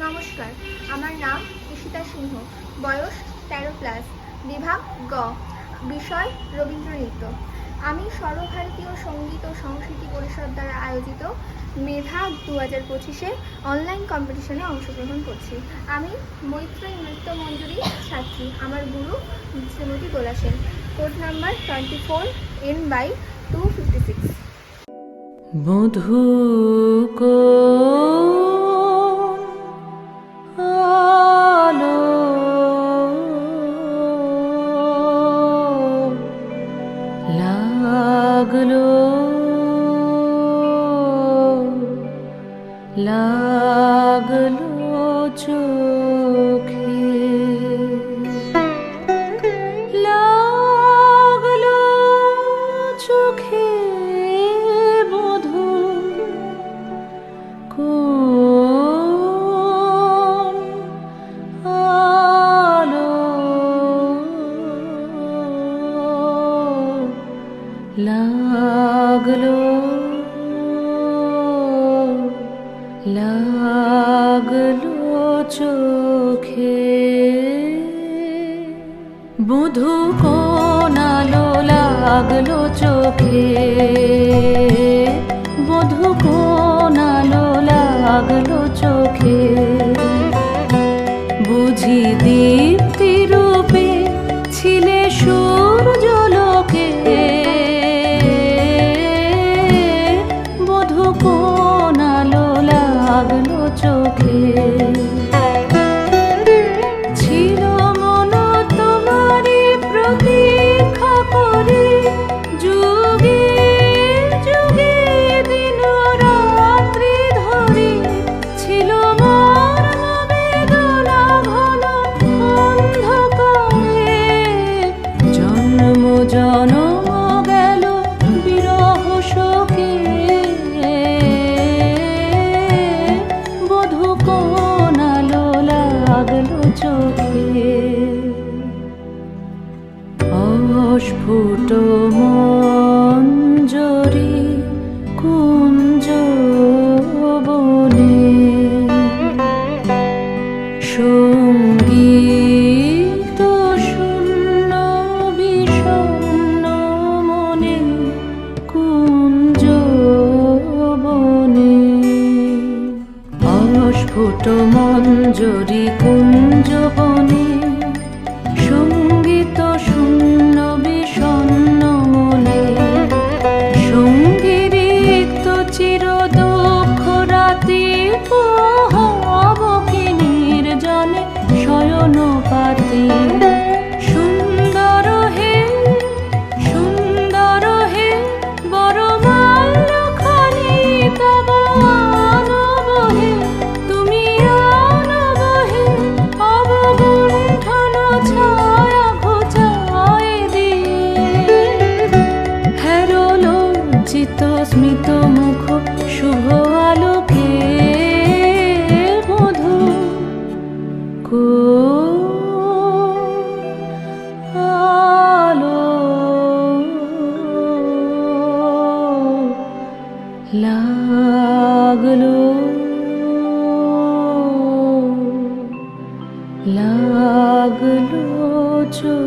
নমস্কার, আমার নাম ঈশিতা সিংহ, বয়স 13+, বিভাগ গ, বিষয় রবীন্দ্রনৃত্য। আমি সর্বভারতীয় সঙ্গীত ও সংস্কৃতি পরিষদ দ্বারা আয়োজিত মেধা 2025-এ অনলাইন কম্পিটিশনে অংশগ্রহণ করছি। আমি মৈত্রেয়ী নৃত্য মঞ্জুরি ছাত্রী। আমার গুরু Srimati Dola Sen. Code number 24N/256। মধু আলো লাগলো লাগলো চোখে, লাগলো চোখে মধু কোন আলো লাগলো লাগলো চোখে, মধু কোন আলো লাগলো চোখে, মধু কোন আলো লাগলো চোখে, বুঝি দীপ্তি রূপে ছিলে সূর্যলোকে, মধু কোন আলো লাগলো চোখে, ছিল মন তোমারি প্রতীক্ষা করে, যুগে যুগে দিন রাত্রি ধরে, ছিল মোর বেদনা ঘন অন্ধকারে, জন্ম জনম গেল বিরহ শোকে, বধূ কোন আলো লাগলো চোখে, অস্ফুট মঞ্জরি কুঞ্জ বনে, সঙ্গীত শূন্য বিষণ্ণ মনে কুঞ্জ বনে, অস্ফুট মঞ্জরি কুঞ্জ বনে, সঙ্গীত শূন্য বিষণ্ণ মনে, সঙ্গীরিক্ত চির দুঃখ রাতি পোহাবকিনীর জনে শয়ন পাতি, সুন্দর হে সুন্দর হে বরমাল্যখানি তব আনব হে, তুমি আনব হে অবগুণ্ঠন ছায়া ঘোচায় দিয়ে, হেরো লজ্জিত স্মিত মুখ শুভ আলোকে, মধু কোন আলো লাগলো লাগলো চোখে।